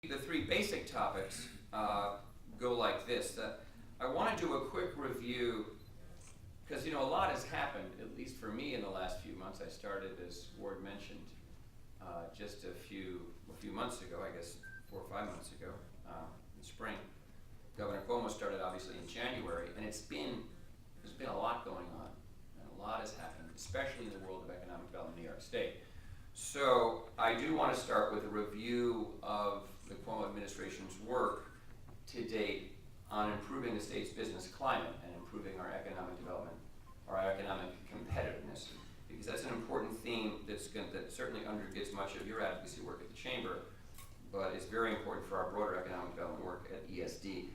The three basic topics go like this. I want to do a quick review because, a lot has happened, at least for me in the last few months. I started, as Ward mentioned, just a few months ago, I guess 4 or 5 months ago, in spring. Governor Cuomo started obviously in January, and there's been a lot going on, and a lot has happened, especially in the world of economic development in New York State. So I do want to start with a review of the Cuomo administration's work to date on improving the state's business climate and improving our economic development, our economic competitiveness, because that's an important theme that certainly undergets much of your advocacy work at the Chamber, but it's very important for our broader economic development work at ESD.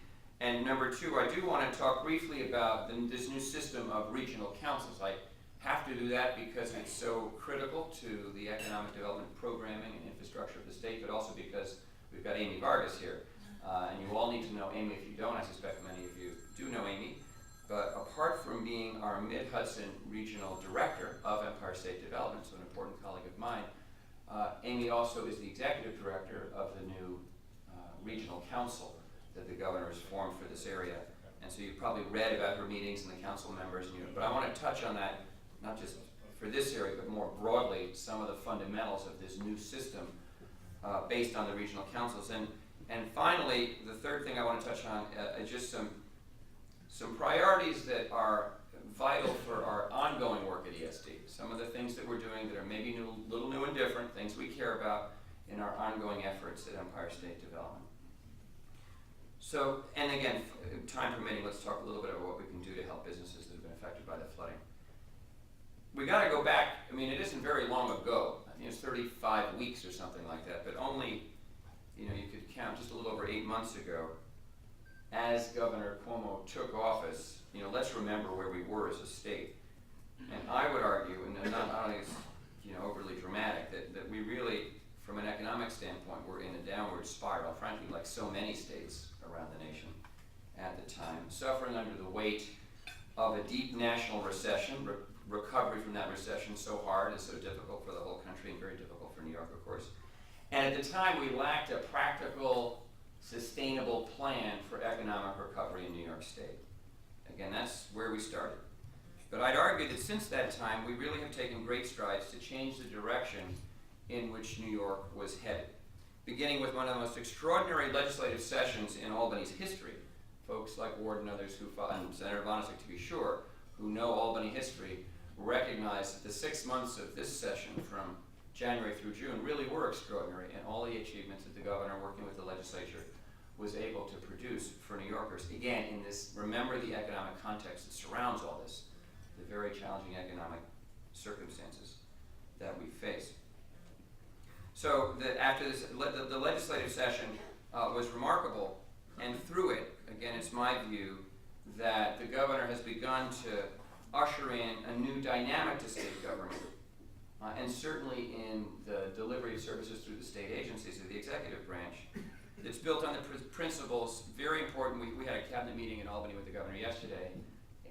And number two, I do want to talk briefly about this new system of regional councils. I have to do that because it's so critical to the economic development programming and infrastructure of the state, but also because we've got Amy Vargas here. And you all need to know Amy. If you don't, I suspect many of you do know Amy. But apart from being our Mid-Hudson Regional Director of Empire State Development, so an important colleague of mine, Amy also is the Executive Director of the new Regional Council that the governor has formed for this area. And so you've probably read about her meetings and the council members. But I want to touch on that, not just for this area, but more broadly, some of the fundamentals of this new system based on the regional councils. And finally, the third thing I want to touch on is just some priorities that are vital for our ongoing work at ESD. Some of the things that we're doing that are maybe a little new and different, things we care about in our ongoing efforts at Empire State Development. So, and again, time permitting, let's talk a little bit about what we can do to help businesses that have been affected by the flooding. We got to go back, it isn't very long ago. I think it's 35 weeks or something like that, but only, you could count just a little over 8 months ago, as Governor Cuomo took office, let's remember where we were as a state. And I would argue, and I don't think it's overly dramatic, that we really, from an economic standpoint, were in a downward spiral, frankly, like so many states around the nation at the time, suffering under the weight of a deep national recession. Recovery from that recession so hard is so difficult for the whole country and very difficult for New York, of course. And at the time, we lacked a practical, sustainable plan for economic recovery in New York State. Again, that's where we started. But I'd argue that since that time, we really have taken great strides to change the direction in which New York was headed, beginning with one of the most extraordinary legislative sessions in Albany's history. Folks like Ward and others and Senator Vonasek, to be sure, who know Albany history, recognize that the 6 months of this session from January through June really were extraordinary, and all the achievements that the governor, working with the legislature, was able to produce for New Yorkers. Again, in this, remember the economic context that surrounds all this, the very challenging economic circumstances that we face. So after this, the legislative session was remarkable, and through it, again, it's my view that the governor has begun to usher in a new dynamic to state government, and certainly in the delivery of services through the state agencies of the executive branch. It's built on the principles, very important. We had a cabinet meeting in Albany with the governor yesterday.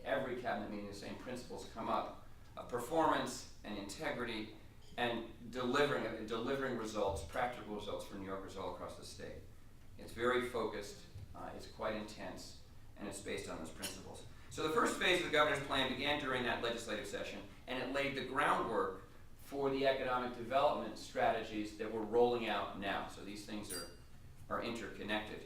Every cabinet meeting, the same principles come up: performance and integrity, and delivering results, practical results for New Yorkers all across the state. It's very focused, it's quite intense, and it's based on those principles. So the first phase of the governor's plan began during that legislative session, and it laid the groundwork for the economic development strategies that we're rolling out now. So these things are interconnected.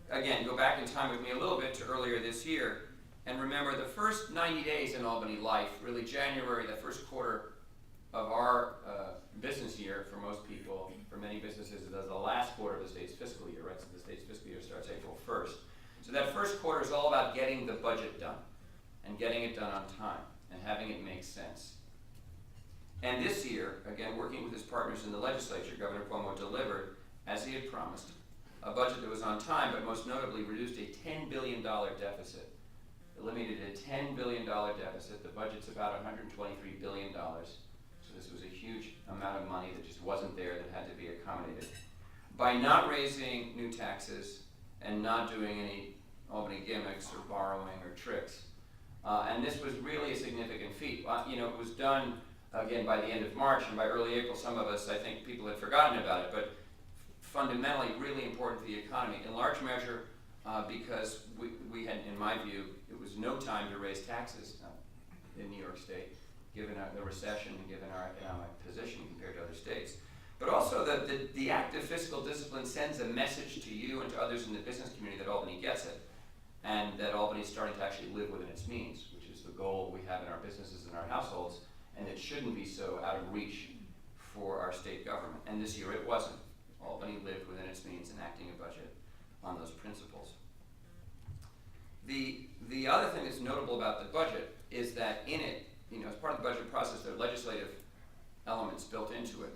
Again, go back in time with me a little bit to earlier this year, and remember the first 90 days in Albany life, really January, the first quarter of our business year for most people, for many businesses, it is the last quarter of the state's fiscal year, right? So the state's fiscal year starts April 1st. So that first quarter is all about getting the budget done, and getting it done on time, and having it make sense. And this year, again, working with his partners in the legislature, Governor Cuomo delivered, as he had promised, a budget that was on time, but most notably reduced a $10 billion deficit. Eliminated a $10 billion deficit. The budget's about $123 billion. So this was a huge amount of money that just wasn't there, that had to be accommodated. By not raising new taxes and not doing any Albany gimmicks or borrowing or tricks. And this was really a significant feat. It was done, again, by the end of March, and by early April, some of us, I think people had forgotten about it, but fundamentally really important to the economy, in large measure because we had, in my view, it was no time to raise taxes in New York State, given the recession and given our economic position compared to other states. But also the act of fiscal discipline sends a message to you and to others in the business community that Albany gets it, and that Albany is starting to actually live within its means, which is the goal we have in our businesses and our households, and it shouldn't be so out of reach for our state government. And this year it wasn't. Albany lived within its means, enacting a budget on those principles. The other thing that's notable about the budget is that in it, as part of the budget process, there are legislative elements built into it.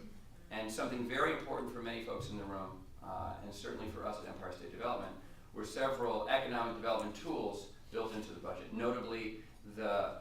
And something very important for many folks in the room, and certainly for us at Empire State Development, were several economic development tools built into the budget. Notably, the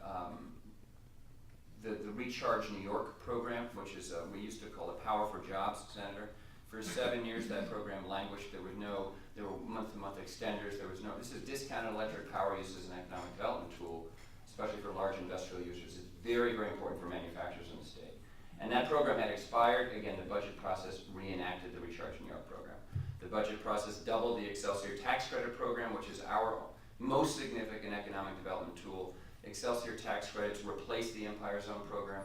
Recharge New York program, which is we used to call it Power for Jobs, Senator. For 7 years, that program languished. There were month-to-month extenders. This is discounted electric power used as an economic development tool, especially for large industrial users. It's very, very important for manufacturers in the state. And that program had expired. Again, the budget process reenacted the Recharge New York program. The budget process doubled the Excelsior tax credit program, which is our most significant economic development tool. Excelsior tax credits replaced the Empire Zone program.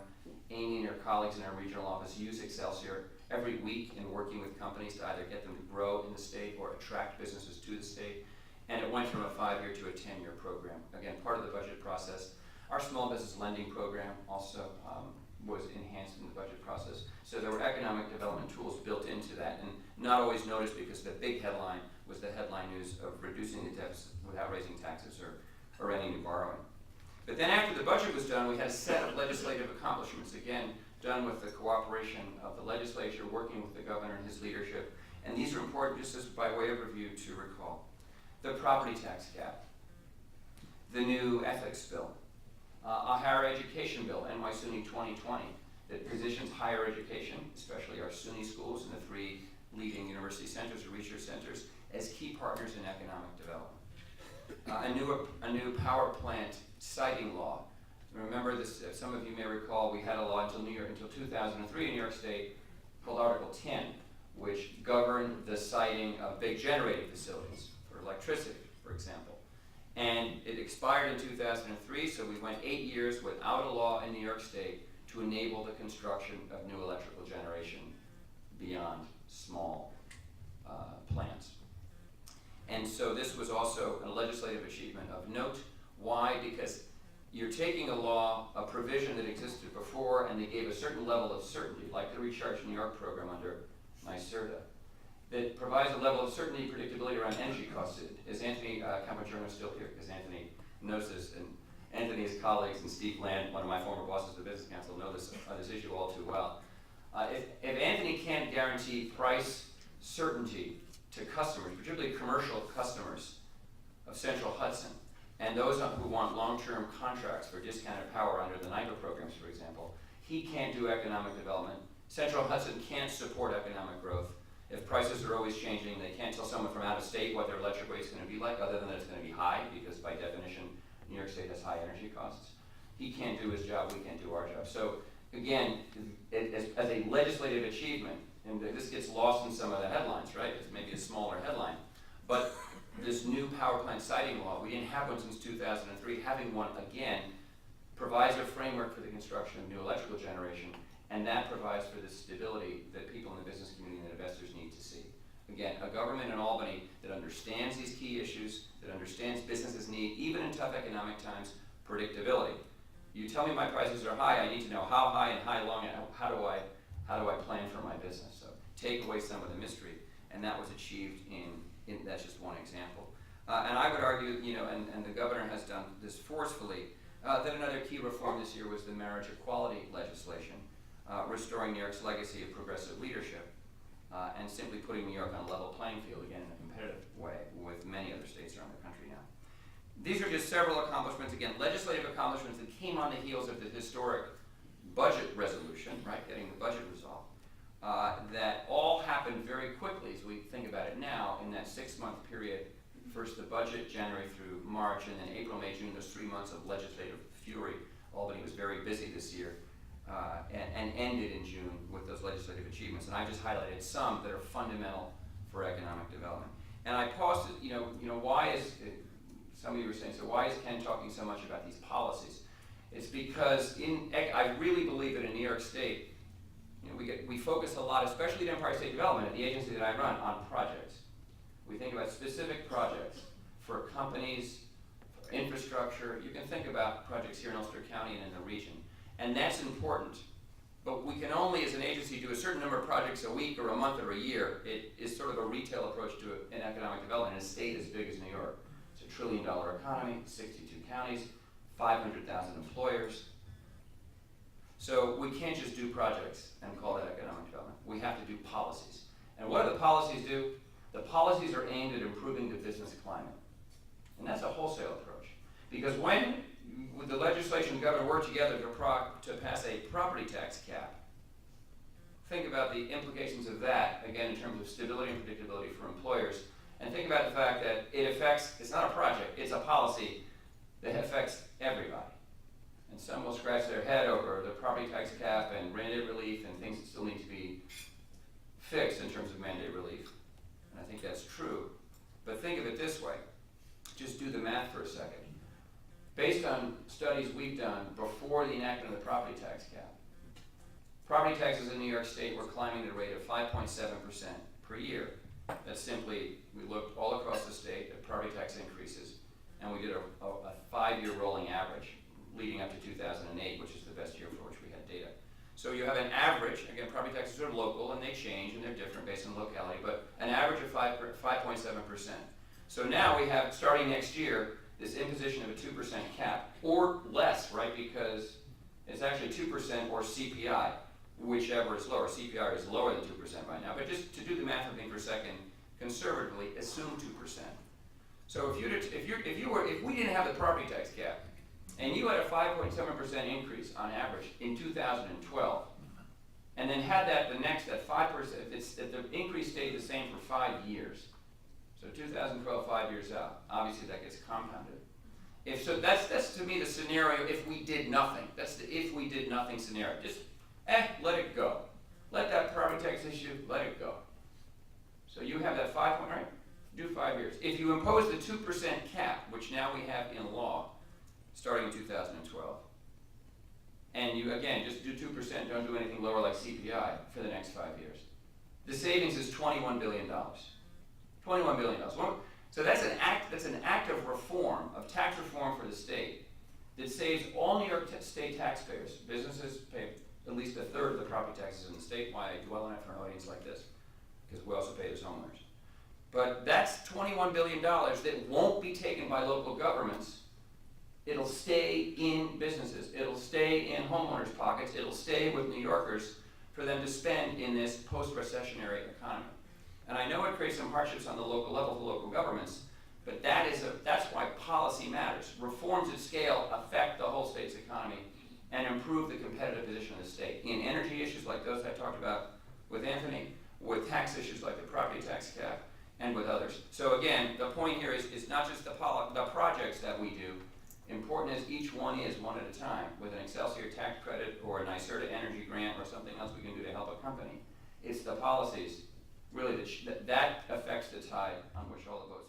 Amy and her colleagues in our regional office use Excelsior every week in working with companies to either get them to grow in the state or attract businesses to the state. And it went from a 5-year to a 10-year program. Again, part of the budget process. Our small business lending program also was enhanced in the budget process. So there were economic development tools built into that, and not always noticed because the big headline was the headline news of reducing the deficit without raising taxes or any new borrowing. But then after the budget was done, we had a set of legislative accomplishments, again, done with the cooperation of the legislature, working with the governor and his leadership. And these are important just as by way of review to recall. The property tax cap, the new ethics bill, a higher education bill, NY SUNY 2020, that positions higher education, especially our SUNY schools and the 3 leading university centers or research centers, as key partners in economic development. A new power plant siting law. Remember this, some of you may recall, we had a law until 2003 in New York State called Article 10, which governed the siting of big generating facilities for electricity, for example. And it expired in 2003, so we went 8 years without a law in New York State to enable the construction of new electrical generation beyond small plants. And so this was also a legislative achievement of note. Why? Because you're taking a law, a provision that existed before, and they gave a certain level of certainty, like the Recharge New York program under NYSERDA, that provides a level of certainty and predictability around energy costs. Is Anthony Campagiorno still here? Because Anthony knows this, and Anthony's colleagues and Steve Land, one of my former bosses at the Business Council, know this issue all too well. If Anthony can't guarantee price certainty to customers, particularly commercial customers of Central Hudson, and those who want long-term contracts for discounted power under the NIPA programs, for example, he can't do economic development. Central Hudson can't support economic growth. If prices are always changing, they can't tell someone from out of state what their electric rate is going to be like, other than that it's going to be high, because by definition, New York State has high energy costs. He can't do his job, we can't do our job. So again, as a legislative achievement, and this gets lost in some of the headlines, right? It's maybe a smaller headline, but this new power plant siting law, we didn't have one since 2003. Having one again provides a framework for the construction of new electrical generation, and that provides for the stability that people in the business community and investors need to see. Again, a government in Albany that understands these key issues, that understands businesses need, even in tough economic times, predictability. You tell me my prices are high, I need to know how high and how long, and how do I plan for my business? So take away some of the mystery, and that was achieved in that's just one example. And I would argue, and the governor has done this forcefully, that another key reform this year was the marriage equality legislation, restoring New York's legacy of progressive leadership, and simply putting New York on a level playing field again in a competitive way with many other states around the country now. These are just several accomplishments, again, legislative accomplishments that came on the heels of the historic budget resolution, right, getting the budget resolved, that all happened very quickly as we think about it now in that 6-month period. First the budget, January through March, and then April, May, June, those 3 months of legislative fury. Albany was very busy this year, and ended in June with those legislative achievements. And I just highlighted some that are fundamental for economic development. And I paused it, why is, some of you were saying, so why is Ken talking so much about these policies? It's because I really believe that in New York State, we focus a lot, especially at Empire State Development, at the agency that I run, on projects. We think about specific projects for companies, for infrastructure. You can think about projects here in Ulster County and in the region. And that's important. But we can only, as an agency, do a certain number of projects a week or a month or a year. It is sort of a retail approach to an economic development in a state as big as New York. It's a $1 trillion economy, 62 counties, 500,000 employers. So we can't just do projects and call that economic development. We have to do policies. And what do the policies do? The policies are aimed at improving the business climate. And that's a wholesale approach. Because when the legislation and government work together to pass a property tax cap, think about the implications of that, again, in terms of stability and predictability for employers. And think about the fact that it's not a project, it's a policy that affects everybody. And some will scratch their head over the property tax cap and mandate relief and things that still need to be fixed in terms of mandate relief. And I think that's true. But think of it this way. Just do the math for a second. Based on studies we've done before the enactment of the property tax cap, property taxes in New York State were climbing at a rate of 5.7% per year. That's simply, we looked all across the state at property tax increases, and we did a 5-year rolling average leading up to 2008, which is the best year for which we had data. So you have an average, again, property taxes are local and they change and they're different based on locality, but an average of 5.7%. So now we have, starting next year, this imposition of a 2% cap, or less, right? Because it's actually 2% or CPI, whichever is lower. CPI is lower than 2% right now, but just to do the math of thing for a second, conservatively, assume 2%. So if we didn't have the property tax cap, and you had a 5.7% increase on average in 2012, and then had that the next at 5%, if the increase stayed the same for 5 years, so 2012, 5 years out, obviously that gets compounded. That's to me the scenario if we did nothing. That's the if we did nothing scenario. Just, let it go. Let that property tax issue, let it go. So you have that 5 point, right? Do 5 years. If you impose the 2% cap, which now we have in law, starting in 2012, and you, again, just do 2%, don't do anything lower like CPI for the next 5 years, the savings is $21 billion. $21 billion. So that's an act of reform, of tax reform for the state, that saves all New York State taxpayers. Businesses pay at least a third of the property taxes in the state. Why I dwell on it for an audience like this, because we also pay as homeowners. But that's $21 billion that won't be taken by local governments. It'll stay in businesses. It'll stay in homeowners' pockets. It'll stay with New Yorkers for them to spend in this post-recessionary economy. And I know it creates some hardships on the local level for local governments, but that's why policy matters. Reforms at scale affect the whole state's economy and improve the competitive position of the state in energy issues like those I talked about with Anthony, with tax issues like the property tax cap, and with others. So again, the point here is not just the projects that we do, important as each one is one at a time, with an Excelsior tax credit or a NYSERDA energy grant or something else we can do to help a company. It's the policies really that affects the tide on which all the votes